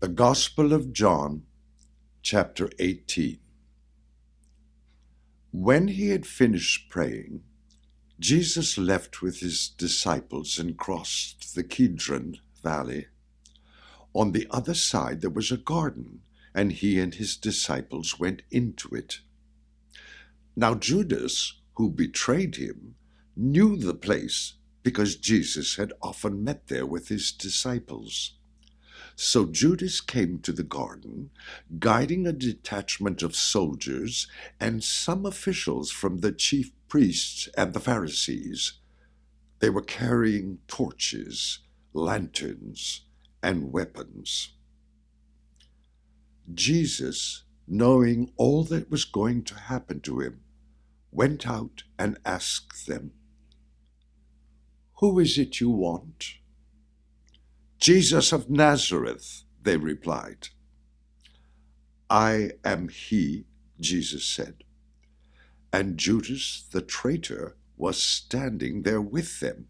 The Gospel of John, chapter 18. When he had finished praying, Jesus left with his disciples and crossed the Kidron Valley. On the other side there was a garden, and he and his disciples went into it. Now Judas, who betrayed him, knew the place because Jesus had often met there with his disciples. So Judas came to the garden, guiding a detachment of soldiers and some officials from the chief priests and the Pharisees. They were carrying torches, lanterns, and weapons. Jesus, knowing all that was going to happen to him, went out and asked them, "Who is it you want?" "Jesus of Nazareth," they replied. "I am he," Jesus said. And Judas the traitor was standing there with them.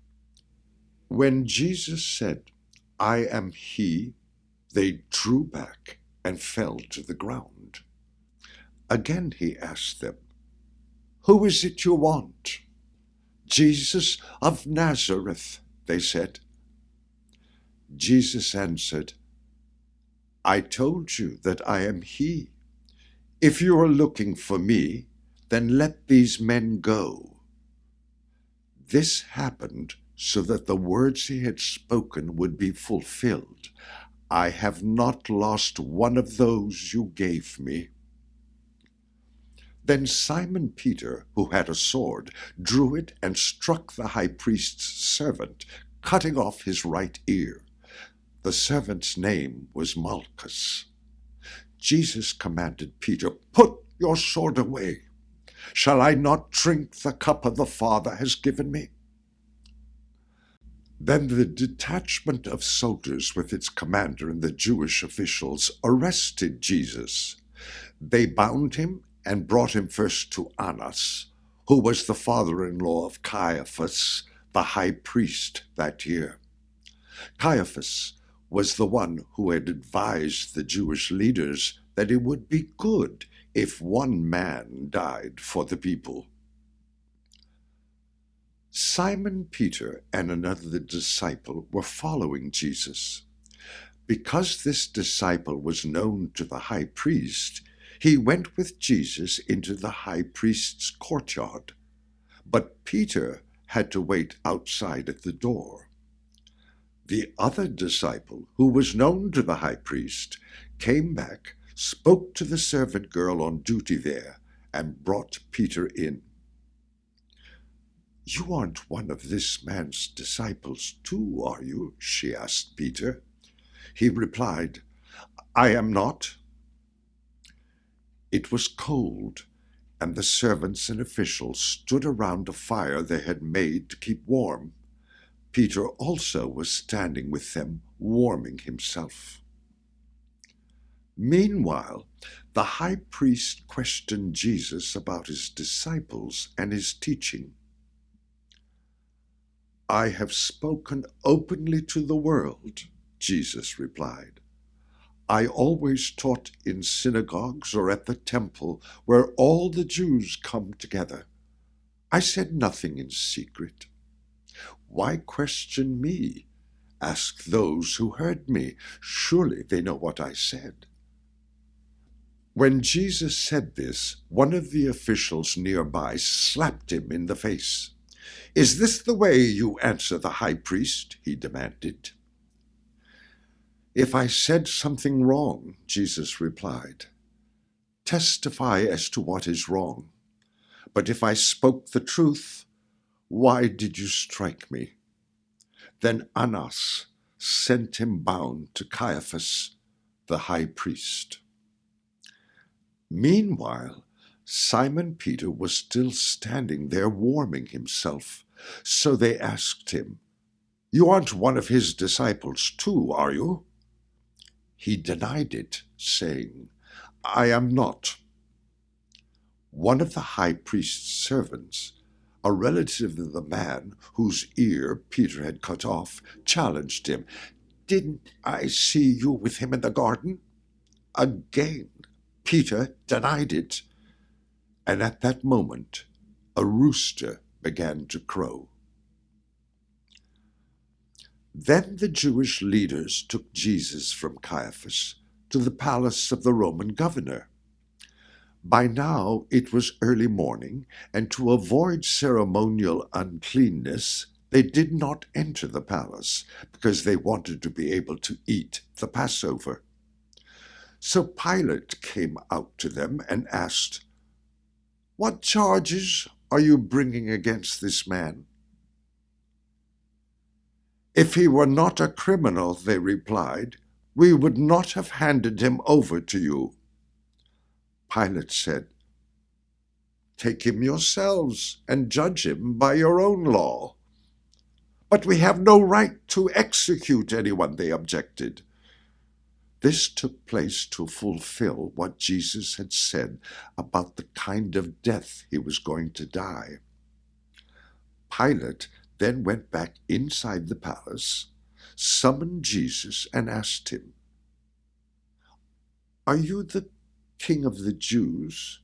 When Jesus said, "I am he," they drew back and fell to the ground. Again he asked them, "Who is it you want?" "Jesus of Nazareth," they said. Jesus answered, "I told you that I am he. If you are looking for me, then let these men go." This happened so that the words he had spoken would be fulfilled. "I have not lost one of those you gave me." Then Simon Peter, who had a sword, drew it and struck the high priest's servant, cutting off his right ear. The servant's name was Malchus. Jesus commanded Peter, "Put your sword away. Shall I not drink the cup the Father has given me?" Then the detachment of soldiers with its commander and the Jewish officials arrested Jesus. They bound him and brought him first to Annas, who was the father-in-law of Caiaphas, the high priest that year. Caiaphas was the one who had advised the Jewish leaders that it would be good if one man died for the people. Simon Peter and another disciple were following Jesus. Because this disciple was known to the high priest, he went with Jesus into the high priest's courtyard. But Peter had to wait outside at the door. The other disciple, who was known to the high priest, came back, spoke to the servant girl on duty there, and brought Peter in. "You aren't one of this man's disciples too, are you?" she asked Peter. He replied, "I am not." It was cold, and the servants and officials stood around a fire they had made to keep warm. Peter also was standing with them, warming himself. Meanwhile, the high priest questioned Jesus about his disciples and his teaching. "I have spoken openly to the world," Jesus replied. "I always taught in synagogues or at the temple where all the Jews come together. I said nothing in secret. Why question me? Ask those who heard me. Surely they know what I said." When Jesus said this, one of the officials nearby slapped him in the face. "Is this the way you answer the high priest?" he demanded. "If I said something wrong," Jesus replied, "testify as to what is wrong. But if I spoke the truth, why did you strike me?" Then Annas sent him bound to Caiaphas, the high priest. Meanwhile, Simon Peter was still standing there warming himself. So they asked him, "You aren't one of his disciples too, are you?" He denied it, saying, "I am not." One of the high priest's servants, a relative of the man whose ear Peter had cut off, challenged him, Didn't I see you with him in the garden? Again, Peter denied it. And at that moment, a rooster began to crow. Then the Jewish leaders took Jesus from Caiaphas to the palace of the Roman governor. By now it was early morning, and to avoid ceremonial uncleanness, they did not enter the palace, because they wanted to be able to eat the Passover. So Pilate came out to them and asked, "What charges are you bringing against this man?" "If he were not a criminal," they replied, "we would not have handed him over to you." Pilate said, "Take him yourselves and judge him by your own law." "But we have no right to execute anyone," they objected. This took place to fulfill what Jesus had said about the kind of death he was going to die. Pilate then went back inside the palace, summoned Jesus, and asked him, "Are you the King of the Jews?"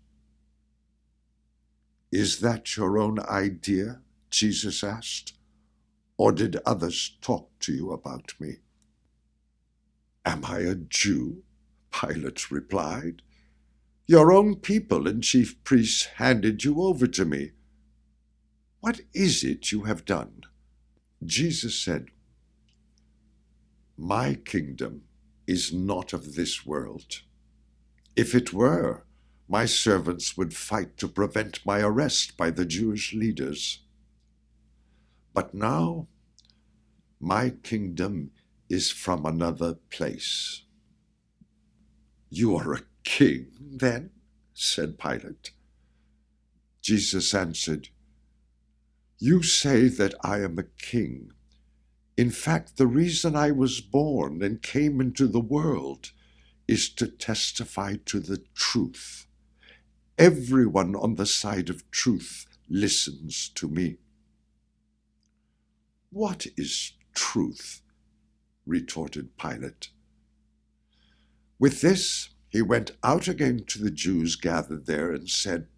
"Is that your own idea?" Jesus asked. "Or did others talk to you about me?" "Am I a Jew?" Pilate replied. "Your own people and chief priests handed you over to me. What is it you have done?" Jesus said, "My kingdom is not of this world. If it were, my servants would fight to prevent my arrest by the Jewish leaders. But now, my kingdom is from another place." "You are a king, then?" said Pilate. Jesus answered, "You say that I am a king. In fact, the reason I was born and came into the world is to testify to the truth. Everyone on the side of truth listens to me." "What is truth?" retorted Pilate. With this, he went out again to the Jews gathered there and said,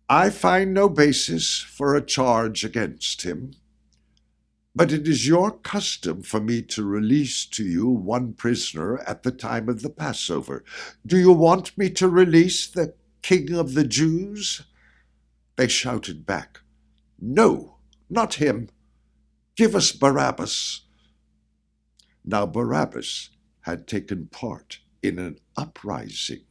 "I find no basis for a charge against him. But it is your custom for me to release to you one prisoner at the time of the Passover. Do you want me to release the King of the Jews?" They shouted back, "No, not him. Give us Barabbas." Now Barabbas had taken part in an uprising